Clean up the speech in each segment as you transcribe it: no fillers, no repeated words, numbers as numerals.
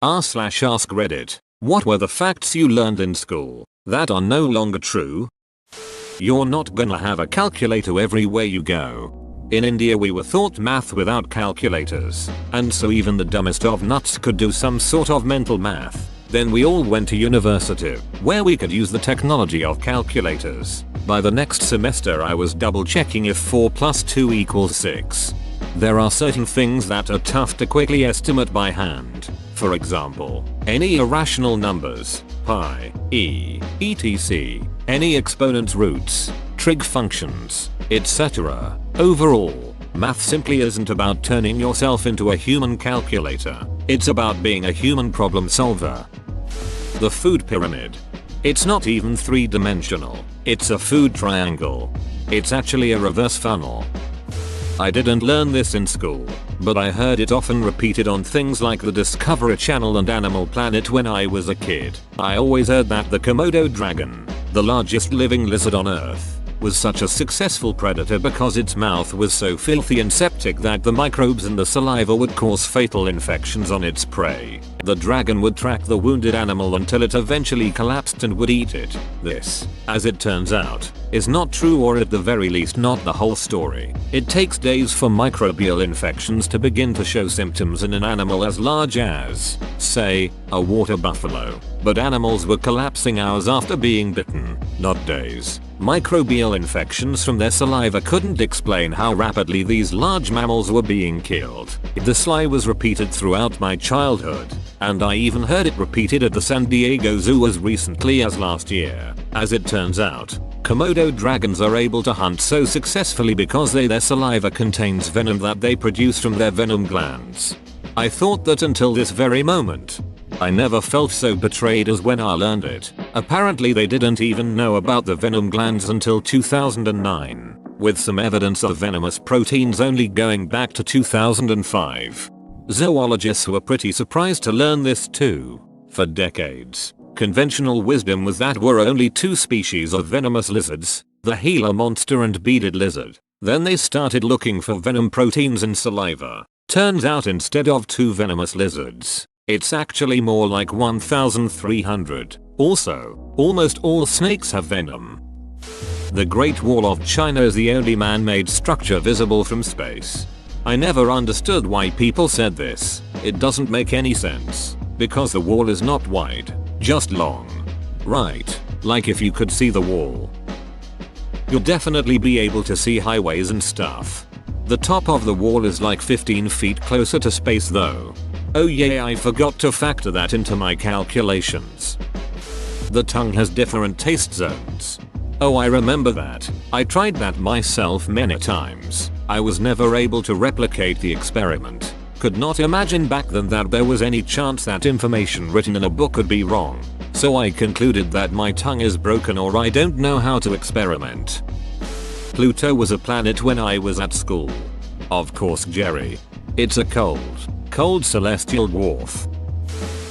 r/ask Reddit. What were the facts you learned in school that are no longer true? You're not gonna have a calculator everywhere you go. In India we were taught math without calculators, and so even the dumbest of nuts could do some sort of mental math. Then we all went to university, where we could use the technology of calculators. By the next semester I was double checking if 4 plus 2 equals 6. There are certain things that are tough to quickly estimate by hand. For example, any irrational numbers, pi, e, etc., any exponents, roots, trig functions, etc. Overall, math simply isn't about turning yourself into a human calculator. It's about being a human problem solver. The food pyramid. It's not even three-dimensional. It's a food triangle. It's actually a reverse funnel. I didn't learn this in school, but I heard it often repeated on things like the Discovery Channel and Animal Planet when I was a kid. I always heard that the Komodo dragon, the largest living lizard on Earth, was such a successful predator because its mouth was so filthy and septic that the microbes in the saliva would cause fatal infections on its prey. The dragon would track the wounded animal until it eventually collapsed and would eat it. This, as it turns out, is not true, or at the very least not the whole story. It takes days for microbial infections to begin to show symptoms in an animal as large as, say, a water buffalo. But animals were collapsing hours after being bitten, not days. Microbial infections from their saliva couldn't explain how rapidly these large mammals were being killed. This lie was repeated throughout my childhood, and I even heard it repeated at the San Diego Zoo as recently as last year. As it turns out, Komodo dragons are able to hunt so successfully because their saliva contains venom that they produce from their venom glands. I thought that until this very moment. I never felt so betrayed as when I learned it. Apparently they didn't even know about the venom glands until 2009, with some evidence of venomous proteins only going back to 2005. Zoologists were pretty surprised to learn this too. For decades, conventional wisdom was that were only two species of venomous lizards, the Gila monster and beaded lizard. Then they started looking for venom proteins in saliva. Turns out instead of two venomous lizards, it's actually more like 1,300. Also, almost all snakes have venom. The Great Wall of China is the only man-made structure visible from space. I never understood why people said this. It doesn't make any sense. Because the wall is not wide, just long. Right, like if you could see the wall. You'll definitely be able to see highways and stuff. The top of the wall is like 15 feet closer to space though. Oh yeah, I forgot to factor that into my calculations. The tongue has different taste zones. Oh, I remember that. I tried that myself many times. I was never able to replicate the experiment. Could not imagine back then that there was any chance that information written in a book could be wrong. So I concluded that my tongue is broken or I don't know how to experiment. Pluto was a planet when I was at school. Of course, Jerry. It's a cold celestial dwarf.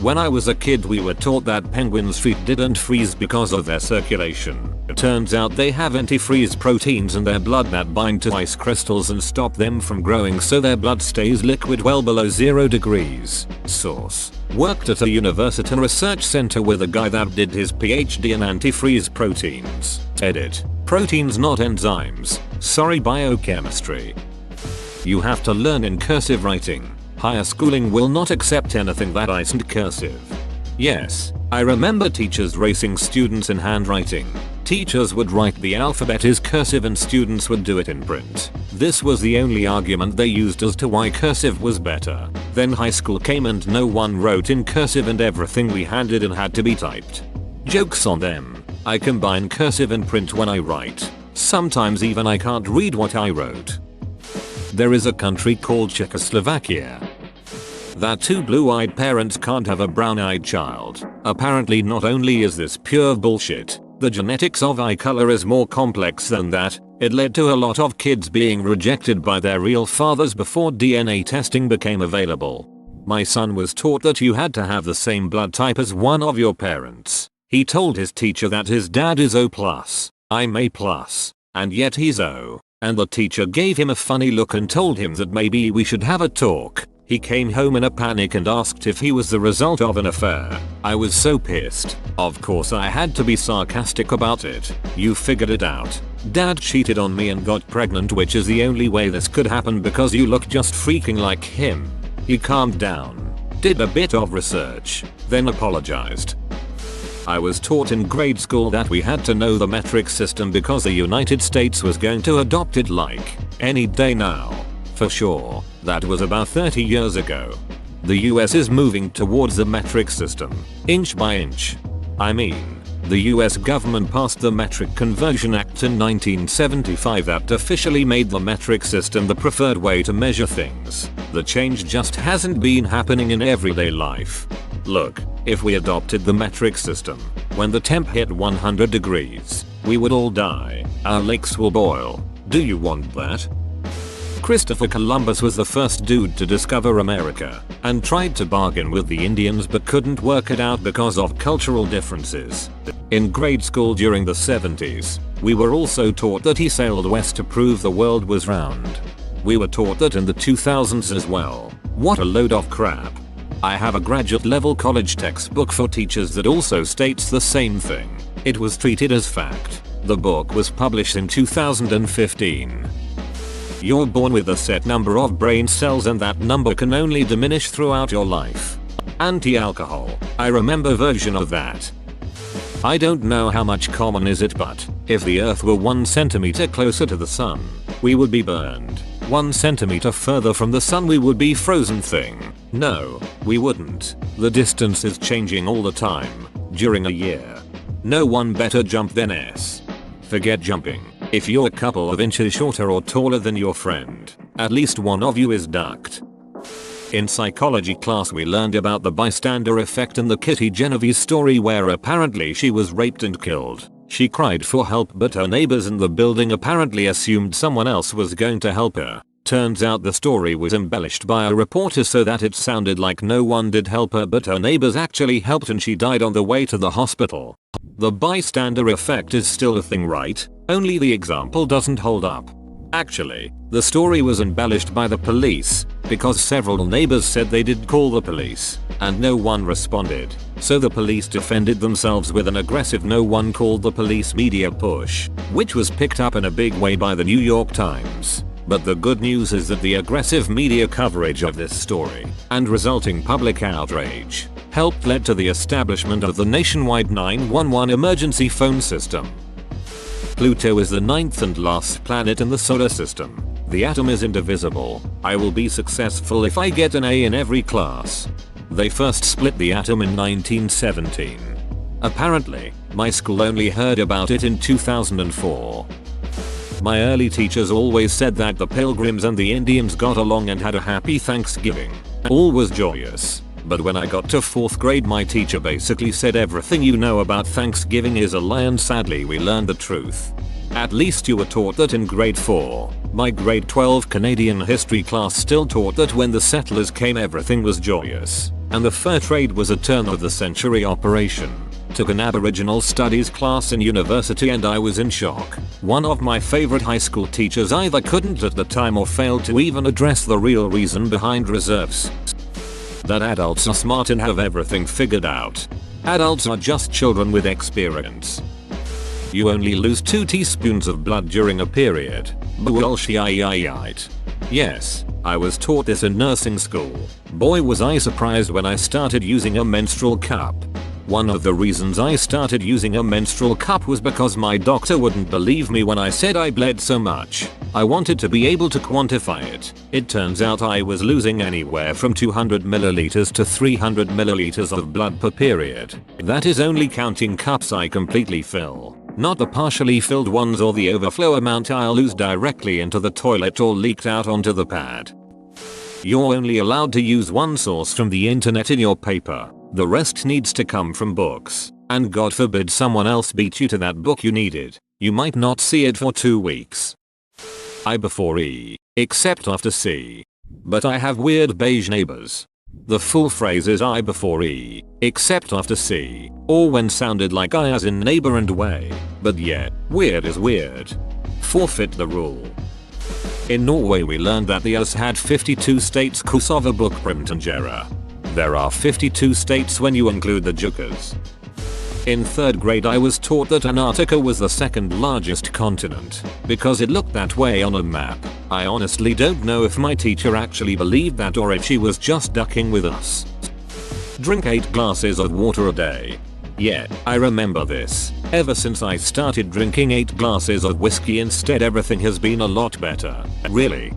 When I was a kid we were taught that penguins' feet didn't freeze because of their circulation. It turns out they have antifreeze proteins in their blood that bind to ice crystals and stop them from growing, so their blood stays liquid well below 0 degrees. Source: worked at a university research center with a guy that did his PhD in antifreeze proteins. Edit: proteins not enzymes. Sorry, biochemistry. You have to learn in cursive writing. Higher schooling will not accept anything that isn't cursive. Yes, I remember teachers racing students in handwriting. Teachers would write the alphabet as cursive and students would do it in print. This was the only argument they used as to why cursive was better. Then high school came and no one wrote in cursive and everything we handed in had to be typed. Jokes on them. I combine cursive and print when I write. Sometimes even I can't read what I wrote. There is a country called Czechoslovakia. That two blue-eyed parents can't have a brown-eyed child. Apparently not only is this pure bullshit, the genetics of eye color is more complex than that. It led to a lot of kids being rejected by their real fathers before DNA testing became available. My son was taught that you had to have the same blood type as one of your parents. He told his teacher that his dad is O+, I'm A+, and yet he's O. And the teacher gave him a funny look and told him that maybe we should have a talk. He came home in a panic and asked if he was the result of an affair. I was so pissed. Of course I had to be sarcastic about it. You figured it out. Dad cheated on me and got pregnant, which is the only way this could happen because you look just freaking like him. He calmed down, did a bit of research, then apologized. I was taught in grade school that we had to know the metric system because the United States was going to adopt it like any day now. For sure, that was about 30 years ago. The US is moving towards the metric system, inch by inch. I mean, the US government passed the Metric Conversion Act in 1975 that officially made the metric system the preferred way to measure things. The change just hasn't been happening in everyday life. Look, if we adopted the metric system, when the temp hit 100 degrees, we would all die. Our lakes will boil. Do you want that? Christopher Columbus was the first dude to discover America and tried to bargain with the Indians but couldn't work it out because of cultural differences. In grade school during the 70s, we were also taught that he sailed west to prove the world was round. We were taught that in the 2000s as well. What a load of crap. I have a graduate level college textbook for teachers that also states the same thing. It was treated as fact. The book was published in 2015. You're born with a set number of brain cells and that number can only diminish throughout your life. Anti-alcohol. I remember version of that. I don't know how much common is it, but if the earth were 1 centimeter closer to the sun, we would be burned. 1 centimeter further from the sun we would be frozen thing. No, we wouldn't. The distance is changing all the time. During a year. No one better jump than S. Forget jumping. If you're a couple of inches shorter or taller than your friend, at least one of you is ducked. In psychology class we learned about the bystander effect and the Kitty Genovese story where apparently she was raped and killed. She cried for help but her neighbors in the building apparently assumed someone else was going to help her. Turns out the story was embellished by a reporter so that it sounded like no one did help her but her neighbors actually helped and she died on the way to the hospital. The bystander effect is still a thing, right? Only the example doesn't hold up. Actually, the story was embellished by the police because several neighbors said they did call the police and no one responded. So the police defended themselves with an aggressive no one called the police media push, which was picked up in a big way by the New York Times. But the good news is that the aggressive media coverage of this story and resulting public outrage helped lead to the establishment of the nationwide 911 emergency phone system. Pluto is the 9th and last planet in the solar system. The atom is indivisible. I will be successful if I get an A in every class. They first split the atom in 1917. Apparently, my school only heard about it in 2004. My early teachers always said that the Pilgrims and the Indians got along and had a happy Thanksgiving. All was joyous. But when I got to 4th grade my teacher basically said everything you know about Thanksgiving is a lie and sadly we learned the truth. At least you were taught that in grade 4. My grade 12 Canadian history class still taught that when the settlers came everything was joyous, and the fur trade was a turn of the century operation. Took an Aboriginal studies class in university and I was in shock. One of my favorite high school teachers either couldn't at the time or failed to even address the real reason behind reserves. That adults are smart and have everything figured out. Adults are just children with experience. You only lose 2 teaspoons of blood during a period. Bullshit. Yes, I was taught this in nursing school. Boy was I surprised when I started using a menstrual cup. One of the reasons I started using a menstrual cup was because my doctor wouldn't believe me when I said I bled so much. I wanted to be able to quantify it. It turns out I was losing anywhere from 200 milliliters to 300 milliliters of blood per period. That is only counting cups I completely fill, not the partially filled ones or the overflow amount I'll lose directly into the toilet or leaked out onto the pad. You're only allowed to use one source from the internet in your paper. The rest needs to come from books. And God forbid someone else beat you to that book you needed. You might not see it for 2 weeks. I before E, except after C. But I have weird beige neighbors. The full phrase is I before E, except after C, or when sounded like I as in neighbor and way. But yeah, weird is weird. Forfeit the rule. In Norway we learned that the US had 52 states Kosovo Bukrimtangera. There are 52 states when you include the Jukas. In 3rd grade I was taught that Antarctica was the second largest continent, because it looked that way on a map. I honestly don't know if my teacher actually believed that or if she was just ducking with us. Drink 8 glasses of water a day. Yeah, I remember this. Ever since I started drinking 8 glasses of whiskey instead, everything has been a lot better. Really.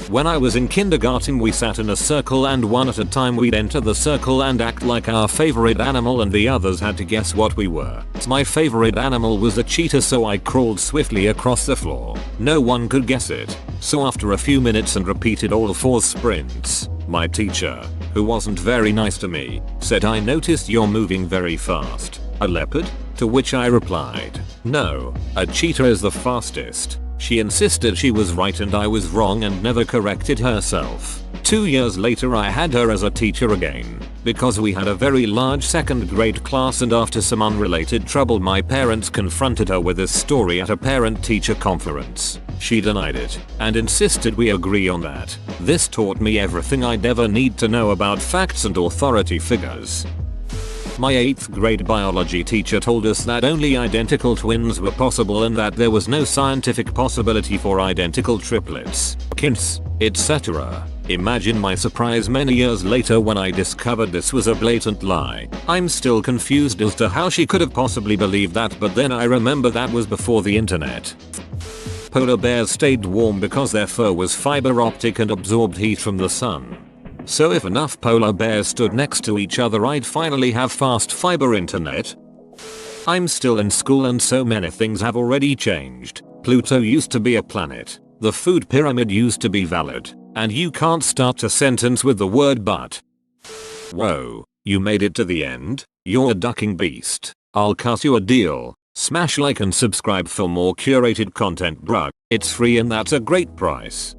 When I was in kindergarten we sat in a circle and one at a time we'd enter the circle and act like our favorite animal and the others had to guess what we were. My favorite animal was a cheetah, so I crawled swiftly across the floor. No one could guess it. So after a few minutes and repeated all 4 sprints, my teacher, who wasn't very nice to me, said, "I noticed you're moving very fast. A leopard?" To which I replied, "No, a cheetah is the fastest." She insisted she was right and I was wrong and never corrected herself. 2 years later I had her as a teacher again, because we had a very large 2nd grade class, and after some unrelated trouble my parents confronted her with this story at a parent-teacher conference. She denied it and insisted we agree on that. This taught me everything I'd ever need to know about facts and authority figures. My 8th grade biology teacher told us that only identical twins were possible and that there was no scientific possibility for identical triplets, twins, etc. Imagine my surprise many years later when I discovered this was a blatant lie. I'm still confused as to how she could have possibly believed that, but then I remember that was before the internet. Polar bears stayed warm because their fur was fiber optic and absorbed heat from the sun. So if enough polar bears stood next to each other I'd finally have fast fiber internet. I'm still in school and so many things have already changed. Pluto used to be a planet. The food pyramid used to be valid. And you can't start a sentence with the word but. Whoa, you made it to the end? You're a ducking beast. I'll cut you a deal. Smash like and subscribe for more curated content, bruh. It's free and that's a great price.